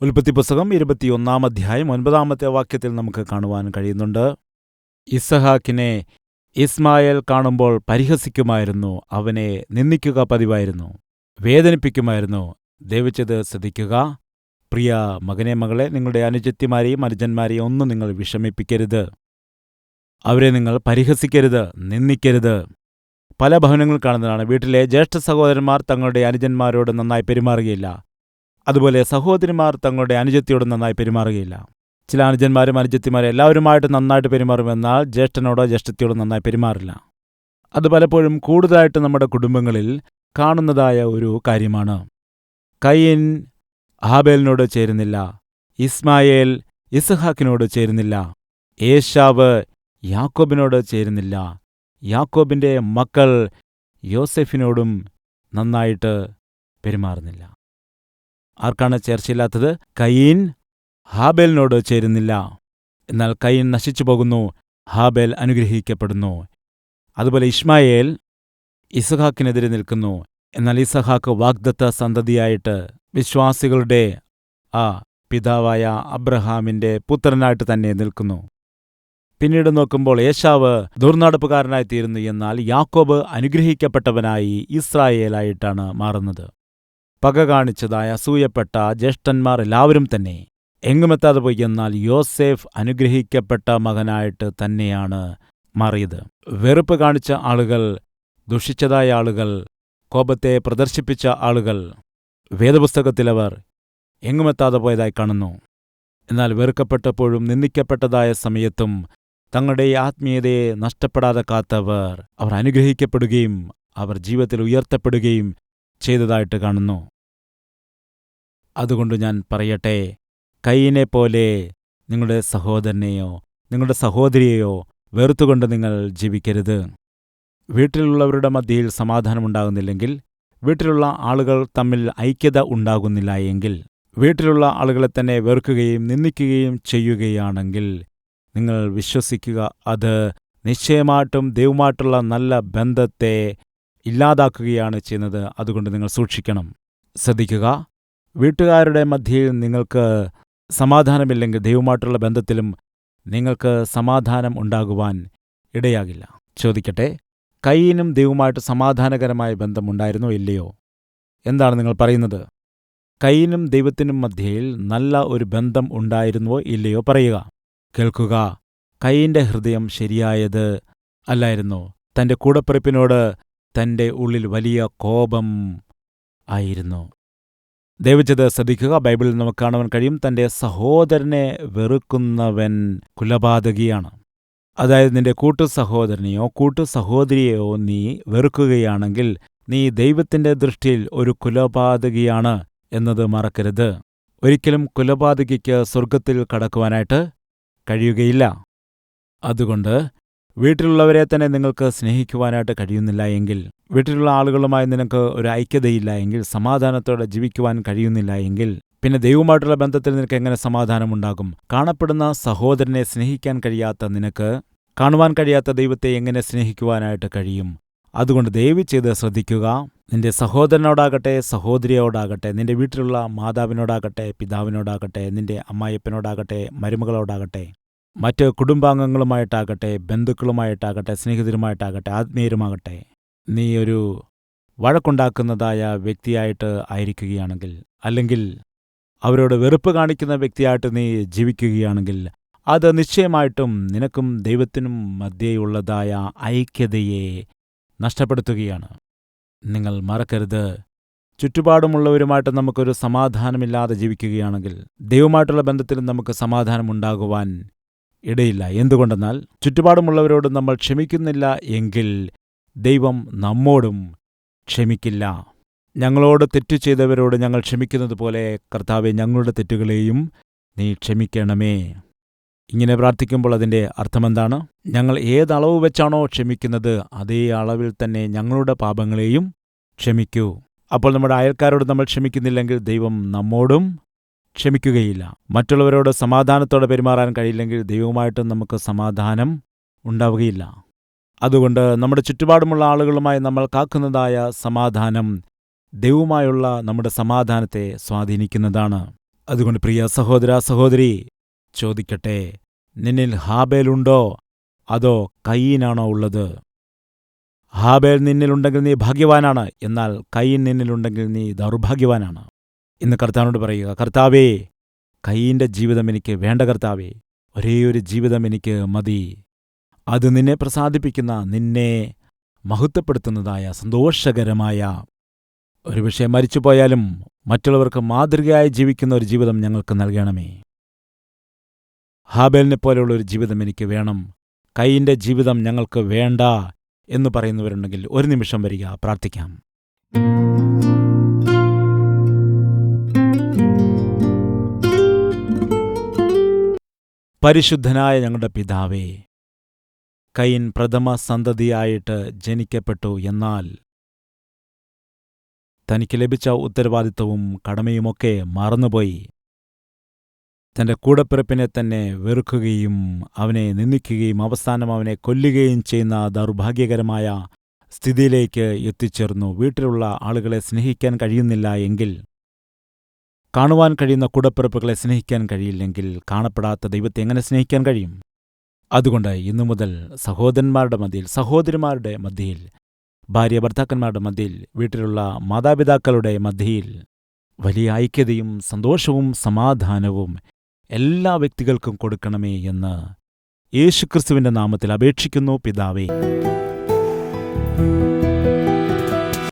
ഉൽപ്പത്തി പുസ്തകം 21 അധ്യായം 9 വാക്യത്തിൽ നമുക്ക് കാണുവാൻ കഴിയുന്നുണ്ട്. ഇസഹാക്കിനെ ഇസ്മായേൽ കാണുമ്പോൾ പരിഹസിക്കുമായിരുന്നു, അവനെ നിന്ദിക്കുക പതിവായിരുന്നു, വേദനിപ്പിക്കുമായിരുന്നു. ദയവിച്ചത് ശ്രദ്ധിക്കുക. പ്രിയ മകനെ, മകളെ, നിങ്ങളുടെ അനുജത്തിമാരെയും അനുജന്മാരെയും ഒന്നും നിങ്ങൾ വിഷമിപ്പിക്കരുത്. അവരെ നിങ്ങൾ പരിഹസിക്കരുത്, നിന്ദിക്കരുത്. പല ഭവനങ്ങൾ കാണുന്നതാണ്. വീട്ടിലെ ജ്യേഷ്ഠ സഹോദരന്മാർ തങ്ങളുടെ അനുജന്മാരോട് നന്നായി പെരുമാറുകയില്ല. അതുപോലെ സഹോദരിമാർ തങ്ങളുടെ അനുജത്തിയോട് നന്നായി പെരുമാറുകയില്ല. ചില അനുജന്മാരും അനുജത്തിമാരും എല്ലാവരുമായിട്ട് നന്നായിട്ട് പെരുമാറുമെന്നാൽ ജ്യേഷ്ഠനോടോ ജ്യേഷ്ഠത്തിയോടോ നന്നായി പെരുമാറില്ല. അത് പലപ്പോഴും കൂടുതലായിട്ട് നമ്മുടെ കുടുംബങ്ങളിൽ കാണുന്നതായ ഒരു കാര്യമാണ്. കയീൻ ഹാബേലിനോട് ചേരുന്നില്ല, ഇസ്മായേൽ ഇസഹാക്കിനോട് ചേരുന്നില്ല, ഏശാവ് യാക്കോബിനോട് ചേരുന്നില്ല, യാക്കോബിന്റെ മക്കൾ യോസെഫിനോടും നന്നായിട്ട് പെരുമാറുന്നില്ല. ആർക്കാണ് ചേർച്ചയില്ലാത്തത്? കയീൻ ഹാബേലിനോട് ചേരുന്നില്ല. എന്നാൽ കയീൻ നശിച്ചു പോകുന്നു, ഹാബേൽ അനുഗ്രഹിക്കപ്പെടുന്നു. അതുപോലെ ഇശ്മായേൽ ഇസഹാക്കിനെതിരെ നിൽക്കുന്നു. എന്നാൽ ഇസഹാക്ക് വാഗ്ദത്ത സന്തതിയായിട്ട് വിശ്വാസികളുടെ ആ പിതാവായ അബ്രഹാമിന്റെ പുത്രനായിട്ട് തന്നെ നിൽക്കുന്നു. പിന്നീട് നോക്കുമ്പോൾ ഏശാവ് ദുർനടപ്പുകാരനായിത്തീരുന്നു. എന്നാൽ യാക്കോബ് അനുഗ്രഹിക്കപ്പെട്ടവനായി ഇസ്രായേലായിട്ടാണ് മാറുന്നത്. പക കാണിച്ചതായ അസൂയപ്പെട്ട ജ്യേഷ്ഠന്മാർ എല്ലാവരും തന്നെ എങ്ങുമെത്താതെ പോയി. എന്നാൽ യോസേഫ് അനുഗ്രഹിക്കപ്പെട്ട മകനായിട്ട് തന്നെയാണ് മാറിയത്. വെറുപ്പ് കാണിച്ച ആളുകൾ, ദുഷിച്ചതായ ആളുകൾ, കോപത്തെ പ്രദർശിപ്പിച്ച ആളുകൾ വേദപുസ്തകത്തിലവർ എങ്ങുമെത്താതെ പോയതായി കാണുന്നു. എന്നാൽ വെറുക്കപ്പെട്ടപ്പോഴും നിന്ദിക്കപ്പെട്ടതായ സമയത്തും തങ്ങളുടെ ആത്മീയതയെ നഷ്ടപ്പെടാതെ കാത്തവർ, അവർ അനുഗ്രഹിക്കപ്പെടുകയും അവർ ജീവിതത്തിൽ ഉയർത്തപ്പെടുകയും ചെയ്തതായിട്ട് കാണുന്നു. അതുകൊണ്ട് ഞാൻ പറയട്ടെ, കയീനെപ്പോലെ നിങ്ങളുടെ സഹോദരനെയോ നിങ്ങളുടെ സഹോദരിയെയോ വെറുത്തുകൊണ്ട് നിങ്ങൾ ജീവിക്കരുത്. വീട്ടിലുള്ളവരുടെ മധ്യയിൽ സമാധാനമുണ്ടാകുന്നില്ലെങ്കിൽ, വീട്ടിലുള്ള ആളുകൾ തമ്മിൽ ഐക്യത ഉണ്ടാകുന്നില്ല എങ്കിൽ, വീട്ടിലുള്ള ആളുകളെ തന്നെ വെറുക്കുകയും നിന്ദിക്കുകയും ചെയ്യുകയാണെങ്കിൽ നിങ്ങൾ വിശ്വസിക്കുക, അത് നിശ്ചയമായിട്ടും ദൈവമായിട്ടുള്ള നല്ല ബന്ധത്തെ ഇല്ലാതാക്കുകയാണ് ചെയ്യുന്നത്. അതുകൊണ്ട് നിങ്ങൾ സൂക്ഷിക്കണം, ശ്രദ്ധിക്കുക. വീട്ടുകാരുടെ മധ്യയിൽ നിങ്ങൾക്ക് സമാധാനമില്ലെങ്കിൽ ദൈവമായിട്ടുള്ള ബന്ധത്തിലും നിങ്ങൾക്ക് സമാധാനം ഉണ്ടാകുവാൻ ഇടയാകില്ല. ചോദിക്കട്ടെ, കയീനും ദൈവമായിട്ട് സമാധാനകരമായ ബന്ധമുണ്ടായിരുന്നോ ഇല്ലയോ? എന്താണ് നിങ്ങൾ പറയുന്നത്? കയീനും ദൈവത്തിനും മധ്യയിൽ നല്ല ഒരു ബന്ധം ഉണ്ടായിരുന്നുവോ ഇല്ലയോ പറയുക. കേൾക്കുക, കയീന്റെ ഹൃദയം ശരിയായത് അല്ലായിരുന്നു. തന്റെ കൂടപ്പിറപ്പിനോട് തന്റെ ഉള്ളിൽ വലിയ കോപം ആയിരുന്നു. ദയവിച്ചത് ശ്രദ്ധിക്കുക. ബൈബിളിൽ നമുക്ക് കാണുവാൻ കഴിയും, തന്റെ സഹോദരനെ വെറുക്കുന്നവൻ കുലപാതകിയാണ്. അതായത് നിന്റെ കൂട്ടു സഹോദരനെയോ കൂട്ടു സഹോദരിയെയോ നീ വെറുക്കുകയാണെങ്കിൽ നീ ദൈവത്തിന്റെ ദൃഷ്ടിയിൽ ഒരു കുലപാതകിയാണ് എന്നത് മറക്കരുത്. ഒരിക്കലും കുലപാതകിക്ക് സ്വർഗത്തിൽ കടക്കുവാനായിട്ട് കഴിയുകയില്ല. അതുകൊണ്ട് വീട്ടിലുള്ളവരെ തന്നെ നിങ്ങൾക്ക് സ്നേഹിക്കുവാനായിട്ട് കഴിയുന്നില്ല എങ്കിൽ, വീട്ടിലുള്ള ആളുകളുമായി നിനക്ക് ഒരു ഐക്യതയില്ല എങ്കിൽ, സമാധാനത്തോടെ ജീവിക്കുവാൻ കഴിയുന്നില്ല എങ്കിൽ, പിന്നെ ദൈവമായിട്ടുള്ള ബന്ധത്തിൽ നിനക്ക് എങ്ങനെ സമാധാനമുണ്ടാകും? കാണപ്പെടുന്ന സഹോദരനെ സ്നേഹിക്കാൻ കഴിയാത്ത നിനക്ക് കാണുവാൻ കഴിയാത്ത ദൈവത്തെ എങ്ങനെ സ്നേഹിക്കുവാനായിട്ട് കഴിയും? അതുകൊണ്ട് ദയവ് ചെയ്ത് ശ്രദ്ധിക്കുക. നിന്റെ സഹോദരനോടാകട്ടെ, സഹോദരിയോടാകട്ടെ, നിന്റെ വീട്ടിലുള്ള മാതാവിനോടാകട്ടെ, പിതാവിനോടാകട്ടെ, നിന്റെ അമ്മായിപ്പനോടാകട്ടെ, മരുമകളോടാകട്ടെ, മറ്റ് കുടുംബാംഗങ്ങളുമായിട്ടാകട്ടെ, ബന്ധുക്കളുമായിട്ടാകട്ടെ, സ്നേഹിതരുമായിട്ടാകട്ടെ, ആത്മീയരുമാകട്ടെ, നീ ഒരു വഴക്കുണ്ടാക്കുന്നതായ വ്യക്തിയായിട്ട് ആയിരിക്കുകയാണെങ്കിൽ, അല്ലെങ്കിൽ അവരോട് വെറുപ്പ് കാണിക്കുന്ന വ്യക്തിയായിട്ട് നീ ജീവിക്കുകയാണെങ്കിൽ, അത് നിശ്ചയമായിട്ടും നിനക്കും ദൈവത്തിനും മധ്യേയുള്ളതായ ഐക്യതയെ നഷ്ടപ്പെടുത്തുകയാണ്. നിങ്ങൾ മറക്കരുത്, ചുറ്റുപാടുമുള്ളവരുമായിട്ട് നമുക്കൊരു സമാധാനമില്ലാതെ ജീവിക്കുകയാണെങ്കിൽ ദൈവമായിട്ടുള്ള ബന്ധത്തിലും നമുക്ക് സമാധാനമുണ്ടാകുവാൻ ഇടയില്ല. എന്തുകൊണ്ടെന്നാൽ ചുറ്റുപാടുമുള്ളവരോട് നമ്മൾ ക്ഷമിക്കുന്നില്ല എങ്കിൽ ദൈവം നമ്മോടും ക്ഷമിക്കില്ല. ഞങ്ങളോട് തെറ്റു ചെയ്തവരോട് ഞങ്ങൾ ക്ഷമിക്കുന്നത് പോലെ കർത്താവേ, ഞങ്ങളുടെ തെറ്റുകളെയും നീ ക്ഷമിക്കണമേ. ഇങ്ങനെ പ്രാർത്ഥിക്കുമ്പോൾ അതിൻ്റെ അർത്ഥമെന്താണ്? ഞങ്ങൾ ഏതളവ് വെച്ചാണോ ക്ഷമിക്കുന്നത് അതേ അളവിൽ തന്നെ ഞങ്ങളുടെ പാപങ്ങളെയും ക്ഷമിക്കൂ. അപ്പോൾ നമ്മുടെ അയൽക്കാരോട് നമ്മൾ ക്ഷമിക്കുന്നില്ലെങ്കിൽ ദൈവം നമ്മോടും ക്ഷമിക്കുകയില്ല. മറ്റുള്ളവരോട് സമാധാനത്തോടെ പെരുമാറാൻ കഴിയില്ലെങ്കിൽ ദൈവവുമായിട്ടും നമുക്ക് സമാധാനം ഉണ്ടാവുകയില്ല. അതുകൊണ്ട് നമ്മുടെ ചുറ്റുപാടുമുള്ള ആളുകളുമായി നമ്മൾ കാക്കുന്നതായ സമാധാനം ദൈവവുമായുള്ള നമ്മുടെ സമാധാനത്തെ സ്വാധീനിക്കുന്നതാണ്. അതുകൊണ്ട് പ്രിയ സഹോദര സഹോദരി, ചോദിക്കട്ടെ, നിന്നിൽ ഹാബേലുണ്ടോ അതോ കയീനാണോ ഉള്ളത്? ഹാബേൽ നിന്നിലുണ്ടെങ്കിൽ നീ ഭാഗ്യവാനാണ്, എന്നാൽ കയീൻ നിന്നിലുണ്ടെങ്കിൽ നീ ദൗർഭാഗ്യവാനാണ്. ഇന്ന് കർത്താവിനോട് പറയുക, കർത്താവേ, കയീന്റെ ജീവിതം എനിക്ക് വേണ്ട കർത്താവേ, ഒരേയൊരു ജീവിതം എനിക്ക് മതി. അത് നിന്നെ പ്രസാദിപ്പിക്കുന്ന, നിന്നെ മഹത്വപ്പെടുത്തുന്നതായ സന്തോഷകരമായ, ഒരുപക്ഷെ മരിച്ചുപോയാലും മറ്റുള്ളവർക്ക് മാതൃകയായി ജീവിക്കുന്ന ഒരു ജീവിതം ഞങ്ങൾക്ക് നൽകണമേ. ഹാബേലിനെ പോലെയുള്ള ഒരു ജീവിതം എനിക്ക് വേണം, കയീന്റെ ജീവിതം ഞങ്ങൾക്ക് വേണ്ട എന്ന് പറയുന്നവരുണ്ടെങ്കിൽ ഒരു നിമിഷം വരിക, പ്രാർത്ഥിക്കാം. പരിശുദ്ധനായ ഞങ്ങളുടെ പിതാവേ, കയീൻ പ്രഥമ സന്തതിയായിട്ട് ജനിക്കപ്പെട്ടു, എന്നാൽ തനിക്ക് ലഭിച്ച ഉത്തരവാദിത്വവും കടമയുമൊക്കെ മറന്നുപോയി. തന്റെ കൂടപ്പിറപ്പിനെ തന്നെ വെറുക്കുകയും അവനെ നിന്ദിക്കുകയും അവസാനം അവനെ കൊല്ലുകയും ചെയ്യുന്ന ദൗർഭാഗ്യകരമായ സ്ഥിതിയിലേക്ക് എത്തിച്ചേർന്നു. വീട്ടിലുള്ള ആളുകളെ സ്നേഹിക്കാൻ കഴിയുന്നില്ല എങ്കിൽ, കാണുവാൻ കഴിയുന്ന കൂടപ്പിറപ്പുകളെ സ്നേഹിക്കാൻ കഴിയില്ലെങ്കിൽ, കാണപ്പെടാത്ത ദൈവത്തെ എങ്ങനെ സ്നേഹിക്കാൻ കഴിയും? അതുകൊണ്ട് ഇന്നു മുതൽ സഹോദരന്മാരുടെ മധ്യയിൽ, സഹോദരിമാരുടെ മധ്യയിൽ, ഭാര്യ ഭർത്താക്കന്മാരുടെ മധ്യയിൽ, വീട്ടിലുള്ള മാതാപിതാക്കളുടെ മധ്യയിൽ വലിയ ഐക്യതയും സന്തോഷവും സമാധാനവും എല്ലാ വ്യക്തികൾക്കും കൊടുക്കണമേ എന്ന് യേശുക്രിസ്തുവിന്റെ നാമത്തിൽ അപേക്ഷിക്കുന്നു പിതാവേ.